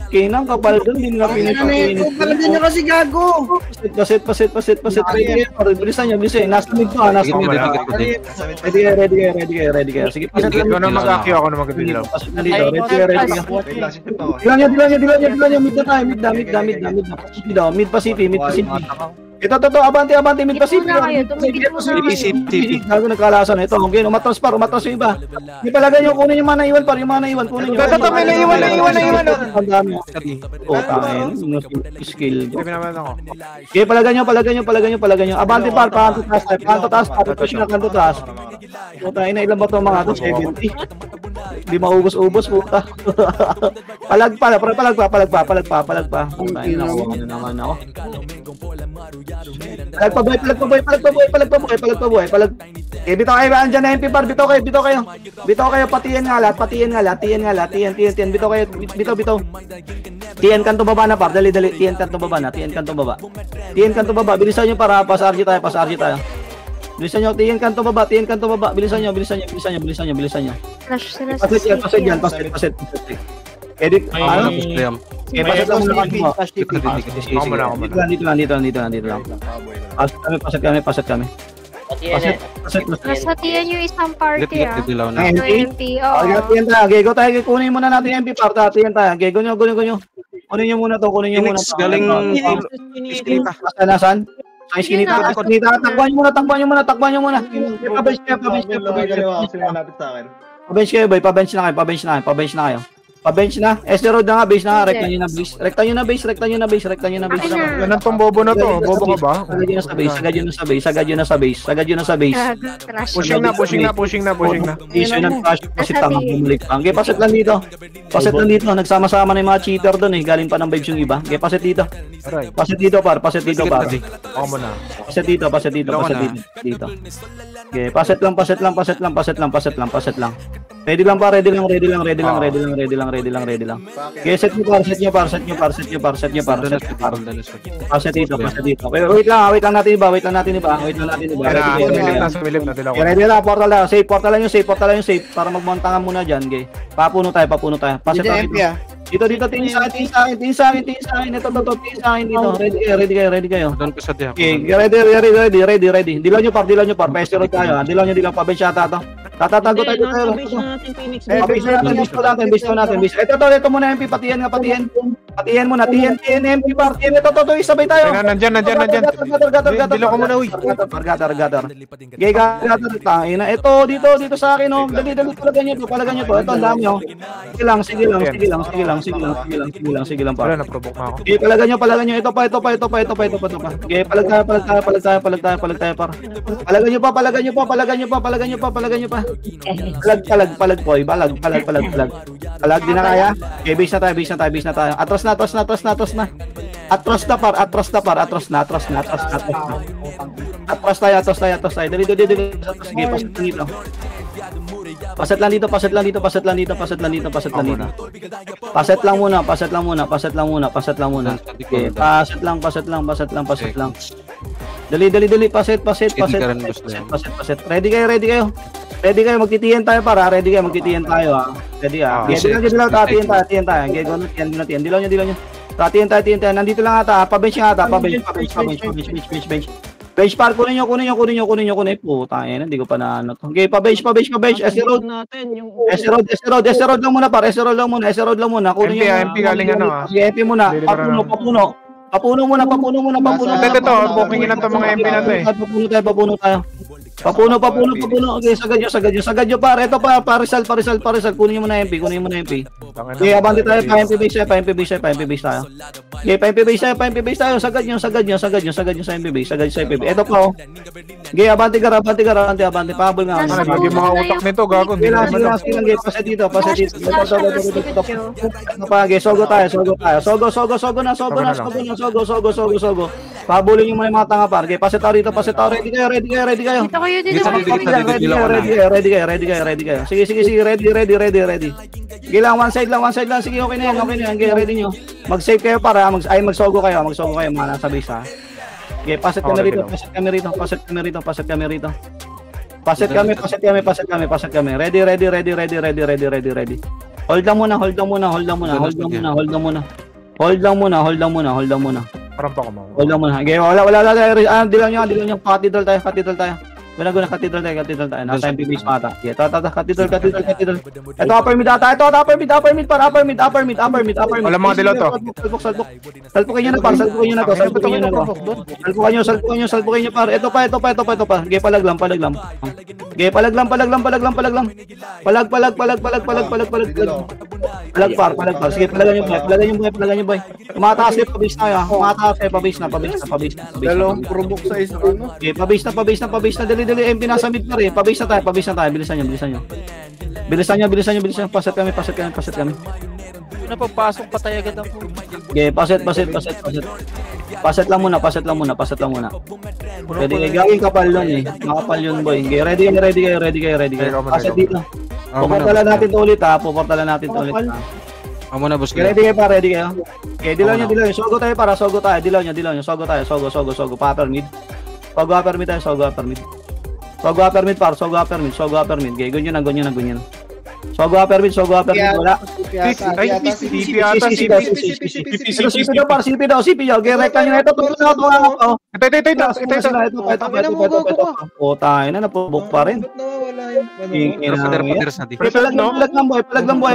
[SPEAKER 3] Kaya nang kapal doon, hindi nga Phoenix ang Phoenix.
[SPEAKER 6] Palagan nyo kasi gago.
[SPEAKER 3] Pasit. Bilisan nyo. Nasa mid pa. Ready kayo. Sige, pasit lang.
[SPEAKER 2] Ikaw na mag-akyo, ako na mag-dilaw.
[SPEAKER 3] Pasit na dito. Ready kayo. Dilan nyo. Mid na tayo. Mid pa city. Ito, abante, mid pa city. Gago nagkalasan. Ito, okay, umatras yung iba. Hindi palaga nyo, kunin yung mga naiwan. Kunin nyo.
[SPEAKER 2] Ito, may naiwan.
[SPEAKER 3] Ang dami. Tangin. Skill. Okay, palaga nyo. Abante par, kanto taas. Kanto taas. Tangin na, ilan ba ito mga ito? 70. Hindi maubos-ubos, puta. Palag pa. Tangin na, kuha na naman ako. Palag pa boy. Eh, bitaw kayo, andyan na MP par, bitaw kayo, patiyan nga lahat, tiyan, bitaw. Tiyan kanto baba na par, dali, tiyan kanto baba, bilisan nyo para pas RG tayo. Bilisan nyo, tiyan kanto baba, bilisan nyo.
[SPEAKER 1] Flash sila sa
[SPEAKER 3] Pasit yan. Edit, ano?
[SPEAKER 5] Boss Liam.
[SPEAKER 3] Pasit lang muna kami.
[SPEAKER 2] Ako muna.
[SPEAKER 3] Dito lang. Pasit kami.
[SPEAKER 1] Nasatiyan yung isang party ah.
[SPEAKER 5] Dilaw na.
[SPEAKER 1] Yung MP, oo.
[SPEAKER 3] Tiyan tayo, Gego tayo, kunin muna natin yung MP part, tiyan tayo. Gego nyo. Kunin nyo muna to.
[SPEAKER 5] Phoenix, galing...
[SPEAKER 3] Nasaan? Ay, skinita. Takbuhan nyo muna. Pabench kayo, boy. Pabench na kayo. Pa-bench na. Road na nga, base na nga. Rekta nyo na base. Rekta nyo na base. Rekta nyo na base. Rekta nyo na base.
[SPEAKER 1] Akin na.
[SPEAKER 2] Yan ang tong bobo na to. Bobo ka ba?
[SPEAKER 3] Sagad yun na sa base. Sagad yun na sa base. Sagad yun na sa base. Sagad yun na sa base.
[SPEAKER 1] Trash.
[SPEAKER 2] Pushing na.
[SPEAKER 3] Issue ng crash. Pasit tama. Bumalik pa. Okay, pasit lang dito. Pasit lang dito. Nagsama-sama na yung mga cheater doon eh. Galing pa ng vibes yung iba. Okay, pasit dito. Pasit dito par. Pasit dito par.
[SPEAKER 2] Ako mo na.
[SPEAKER 3] Pasit dito. Pasit dito. Pasit dito. Okay, pasit lang. Pasit lang. Pasit lang. Pasit lang. Pasit lang. Pasit lang. Ready lang pa, ready lang. Okay, set nyo par. Paset dito. Wait lang natin iba. Ready lang, portal lang. Safe, portal lang yung safe. Para magmontangan muna dyan, okay. Papuno tayo. Paset lang dito. Tingin sa akin. Ito, tingin sa akin dito. Ready kayo.
[SPEAKER 5] Doon ko sa diha.
[SPEAKER 3] Okay, ready. Dilaw nyo par. Pestero tayo. Dilaw nyo, pa-bench yata to. Tatago tayo. Base natin. Ito muna MP, patihan. Patihan muna, TN MP par. Ito, isabay tayo.
[SPEAKER 2] Nandyan. Dilaw ko muna, uy.
[SPEAKER 3] Gatar. Okay, gatar. Tangina. Ito, dito sa akin, oh. Dali, palagan nyo to. Ito, ang dami, oh. Sige lang, par.
[SPEAKER 2] Wala, na-provoke na ako.
[SPEAKER 3] Okay, palagan nyo. Ito pa. Okay, palag tayo, par. Palagan nyo pa. Palag, boy. Palag. Palag, di na kaya. Okay, base na tayo. Atras na. Atras tayo. Dali. Sige, paset dito. Paset lang dito. Paset lang muna. Okay, paset lang. Dali. Paset. Ready kayo. Magtitiyan tayo para. Ready kayo. Ready ah. Dilaw tayo. Dilaw nyo. Tatiin tayo. Nandito lang ata. Pa-bench. Bench par, kunin nyo. Puta, hindi ko pa na ano to. Okay, pa-bench. S-road lang muna par. S-road lang muna. Kunin nyo.
[SPEAKER 2] MP galing ano ah.
[SPEAKER 3] MP muna. Papuno muna.
[SPEAKER 2] Ito, booking na to mga MP na to eh.
[SPEAKER 3] Papuno tayo. Okay, sagad nyo par. Ito pa, parisal. Kunin nyo muna MP. Okay, abante tayo. Pa-MP base tayo. Okay, pa-MP base tayo. Sagad nyo sa MP base. Ito pa, oh. Okay, abante. Pahabol nga.
[SPEAKER 2] Lagi mga utak nito, gago. Hindi na naman to.
[SPEAKER 3] Sige, paset dito. Ito pa, okay, sogo tayo. Sogo na. Pahabulin yung mga tanga par. Okay, paset tayo. Ready kayo. Ready kayo. Sige. Ready. Sige lang, one side lang. Sige, okay na yan. Okay, ready nyo. Mag-save kayo para, magsogo kayo. Mga nasa base ha. Okay, paset kami rito. Paset kami. Ready. Hold lang muna.
[SPEAKER 2] Parang pa ko mo.
[SPEAKER 3] Hold lang muna. Okay, wala. Dilaw nyo. Cathedral tayo. Guna cathedral tayo. Nasa MP base mata. Okay, cathedral. Ito, upper mid ata. Upper mid.
[SPEAKER 2] Wala mga dilaw to.
[SPEAKER 3] Salpukin nyo na par. Salpukin nyo par. Ito pa. Okay, palag lang. Okay, palag lang. Palag par. Sige, palagan nyo boy. Mataas pa base tayo. Pabase na.
[SPEAKER 6] Dalawang provoke sa isa, no?
[SPEAKER 3] Okay, pabase na. Dali, MP nasa mid pa rin. Pabase na tayo. Bilisan nyo. Paset kami.
[SPEAKER 5] Napapasok pa tayo agad ako.
[SPEAKER 3] Okay, paset. Paset lang muna. Ready kayo. Gawin kapal yun eh. Makapal yun boy. Okay, ready kayo. Paset dito. Puportalan natin to ulit ha.
[SPEAKER 5] Amo na boss.
[SPEAKER 3] Ready kayo. Okay, dilaw nyo. Sogo tayo. Dilaw nyo. Sogo tayo. Upper mid. Sogo upper mid. Okay, ganyan. Sogo upper mid. Wala.
[SPEAKER 2] CP ata.
[SPEAKER 3] CP daw. Okay, rekta nyo na ito.
[SPEAKER 2] Ito.
[SPEAKER 3] O, tayo na. Napubok pa rin.
[SPEAKER 5] Paders na di.
[SPEAKER 3] Palag lang boy.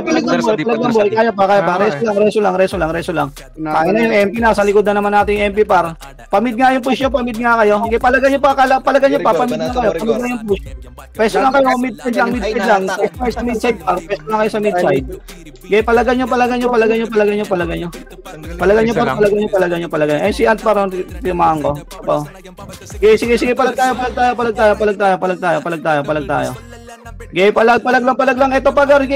[SPEAKER 3] Kaya pa. Reso lang. Kaya na yung MP. Nasa likod na naman natin yung MP par. Pamid nga yung push nyo, pamid nga kayo. Okay, palagan nyo pa, palagan nyo pa, pamid nga kayo, pamid nga yung push. Peso lang kayo, mid side lang, Peso kayo sa mid side, peso lang kayo sa mid side. Okay, palagan nyo. Eh, si Ant parang timahan ko. Okay, sige, palag tayo. Okay, palag lang. Ito pa, Gary,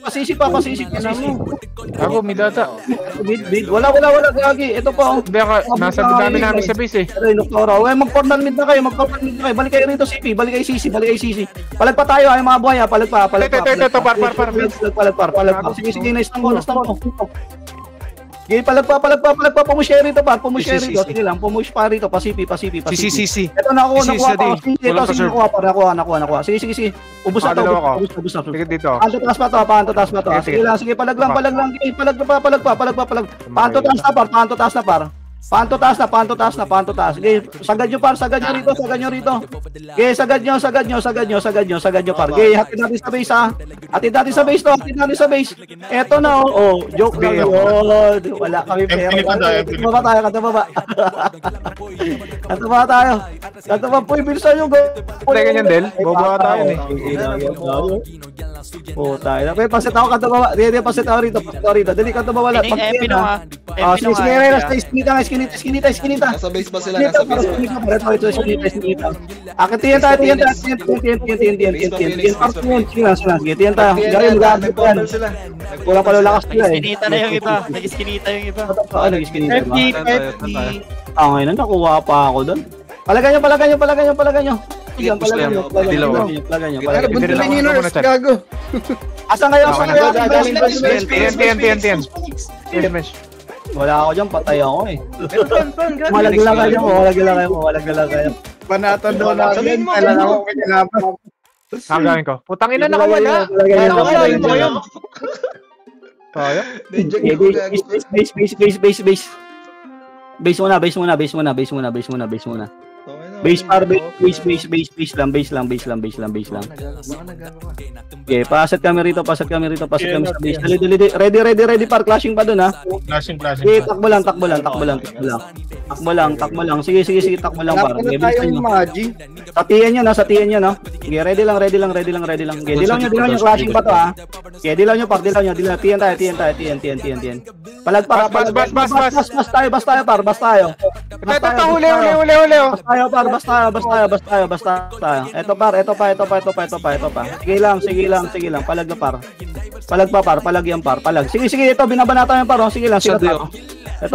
[SPEAKER 3] pasisi pa.
[SPEAKER 2] Ako, may data.
[SPEAKER 3] Mid. Wala, Gagi. Ito pa,
[SPEAKER 2] Hindi ako, nasa dami namin sa base eh.
[SPEAKER 3] Doktora, mag-corner mid na kayo. Balik kayo rito, CP. Balik kayo CC. Palag pa tayo, ay mga buhay, palag pa.
[SPEAKER 2] Ito, par.
[SPEAKER 3] Sige, nice mo. Okay, palag pa, pumush kayo rito, par. Sige lang, pumush pa rito, pasipi.
[SPEAKER 5] CC.
[SPEAKER 3] Ito, nakuha. Sige. Ubus na to.
[SPEAKER 2] Sige dito.
[SPEAKER 3] Paanto taas pa to. Sige lang, palag lang. Palag pa. Paanto taas na, par. Paanto taas. Okay, sagad nyo rito. Okay, sagad nyo, par. Okay, hatid natin sa base to. Eto na, joke lang yun. Wala kami pera. Kanta ba tayo? Bilisan nyo, go.
[SPEAKER 2] Hindi ganyan, Del. Bobo ka tayo eh.
[SPEAKER 3] Tayo. Okay, pasit ako, kanta ba? Hindi, pasit ako rito. Dali, kanta ba wala?
[SPEAKER 5] MP na nga.
[SPEAKER 3] Skinita.
[SPEAKER 7] Nasa base pa sila, nasa base pa.
[SPEAKER 3] Skinita. Tiyan tayo. Gary, mag-aabot yan. Kulang pala lakas nila eh.
[SPEAKER 5] Nag-iskinita na yung iba. Nag-iskinita yung iba.
[SPEAKER 3] Nag-iskinita ba? Ngayon, nakuha pa ako doon. Palagan nyo. Palagan nyo.
[SPEAKER 6] Bunto na yung nurse, gago.
[SPEAKER 3] Asan kayo?
[SPEAKER 2] Tiyan.
[SPEAKER 3] Wala ako dyan, patay ako eh. Malagla kayo.
[SPEAKER 6] Panatan daw natin. Kailan ako kinalaban.
[SPEAKER 2] Hanggang ko. Putang ina, nakawala. Tayo? Base muna. Base lang. Okay, paset kami rito sa base. Dali. Ready par, clashing pa dun ha. Flashing.
[SPEAKER 3] Okay, takbo lang. Sige, takbo lang par. Okay, bilisan nyo. Sa tiyan nyo, no? Okay, ready lang. Okay, dilaw nyo, clashing pa to ha. Okay, dilaw nyo. Tiyan tayo. Palag para. Bas tayo.
[SPEAKER 2] Ito, huli.
[SPEAKER 3] Basta tayo. Ito pa. Sige lang. Palag na par. Palag yan par. Sige, ito binabanata yung par. Sige lang. Ito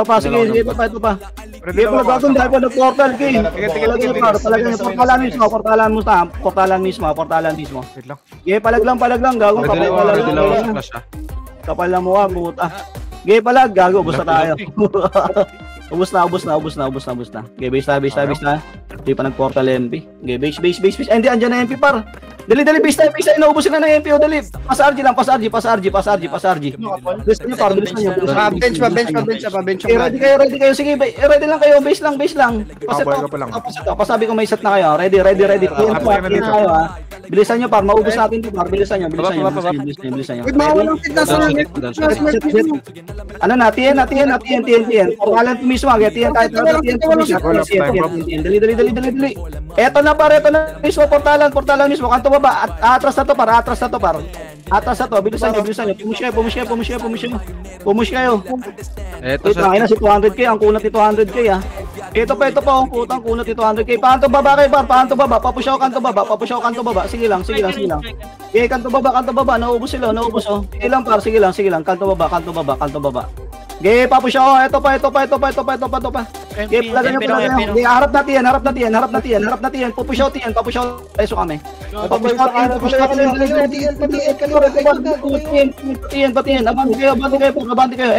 [SPEAKER 3] pa. Sige, ito pa. Sige, palag dahil pa nag-portal kay. Portalan mismo. Sige, palag lang. Gagong kapal na mukha, buta. Sige, palag. Gago, basta tayo. Ubus na. Okay, base na. Hindi pa nag-portal MP. Okay, base. Hindi, andyan na MP par. Dali, base tayo. Inaubos na ng MP. Dali. Pas-RG lang. Bilisan nyo par.
[SPEAKER 6] Bench.
[SPEAKER 3] Ready kayo. Sige, ready lang kayo. Base lang. Pasabi ko may set na kayo. Ready. Tiyan kayo ha. Bilisan nyo par. Maubos natin ito par. Bilisan nyo.
[SPEAKER 6] Wait, mawalang fit na sa
[SPEAKER 3] Ano na? Tiyan. Portalan mismo. Tiyan tayo. Dali. Eto na mismo. Portalan mismo. Kanto baba. Atras na to par. Bilisan nyo. Pumush kayo.
[SPEAKER 5] Eto
[SPEAKER 3] Wait lang, si 200k. Ang kunat ni 200k ha. Ito pa. Ang putang kunat ni 200k. Paanto baba kayo par. Papush ako kanto baba. Sige lang. Okay, kanto baba. Naubos sila. Sige lang par. Sige lang. Kanto baba. Okay, papush ako. Ito pa. Okay, palagan nyo. Okay, harap natin. Pupush out. Peso kami. Patiyan. Abante kayo.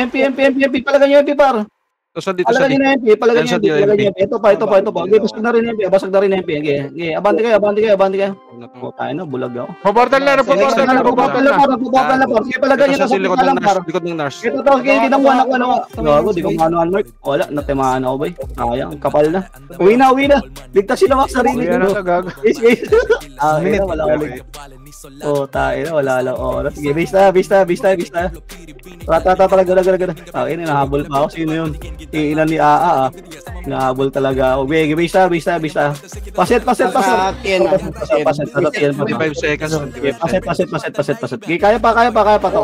[SPEAKER 3] MP. Palagan nyo MP par. Palagan nyo MP. Ito pa. Okay, basag na rin MP. Okay, abante kayo. Tayo na, bulag ako.
[SPEAKER 2] Paportal na.
[SPEAKER 3] Paportal na par. Okay, palagan nyo.
[SPEAKER 5] Likod ng nurse.
[SPEAKER 3] Ito to, ginawa na. Gago, di ko manual mark. Wala, natimaan ako ba? Sayang, kapal na. Uwi na. Ligtas sila mga sarili.
[SPEAKER 2] Uwi na sa gago.
[SPEAKER 3] Wala ulit. Tayo na, wala lang oras. Sige, base na. Rata, talaga. Nahabol pa ako. Sino yun? iinan ni AA, nahabol talaga ako. Base na. Paset. Paset.
[SPEAKER 5] 25 seconds.
[SPEAKER 3] Paset. Kaya pa to.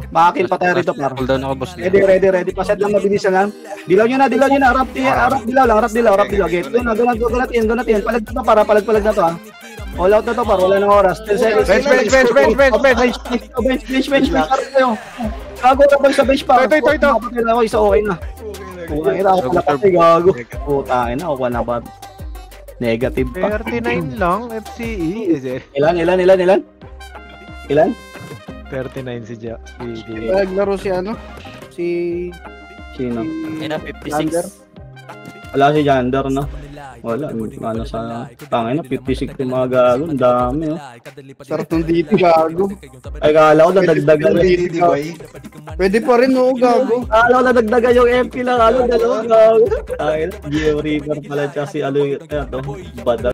[SPEAKER 3] Makakil pa tayo rito, par.
[SPEAKER 5] Cooldown ako, boss.
[SPEAKER 3] Ready. Paset lang, mabilisan lang. Dilaw nyo na. Rap dilaw. Okay, doon natin. Palag na to, para palag na to, ha. All out na to, par. Wala nang oras. 10 seconds. Bench. Gago na ba sa bench, par? Ito. Kapatid ako, isa okay na. Putang ina, ako pala kasi gago. Putang ina, ako na ba? Negative pa.
[SPEAKER 8] 39 lang, FCE.
[SPEAKER 3] Ilan?
[SPEAKER 8] 39 si Jack.
[SPEAKER 6] Naglaro si ano? Si...
[SPEAKER 3] Sino?
[SPEAKER 5] Ayun na, 56.
[SPEAKER 3] Wala si Jander, no? Wala, ano sa... Tangina, 56 yung mga gago. Ang dami, oh.
[SPEAKER 6] Sartong dito, gago.
[SPEAKER 3] Ay, kala ko nadagdagan.
[SPEAKER 6] Pwede pa rin, oo, gago.
[SPEAKER 3] Kala ko nadagdagan yung MP lang. Dalawa, gago. Ay, Geo River pala siya si Badag.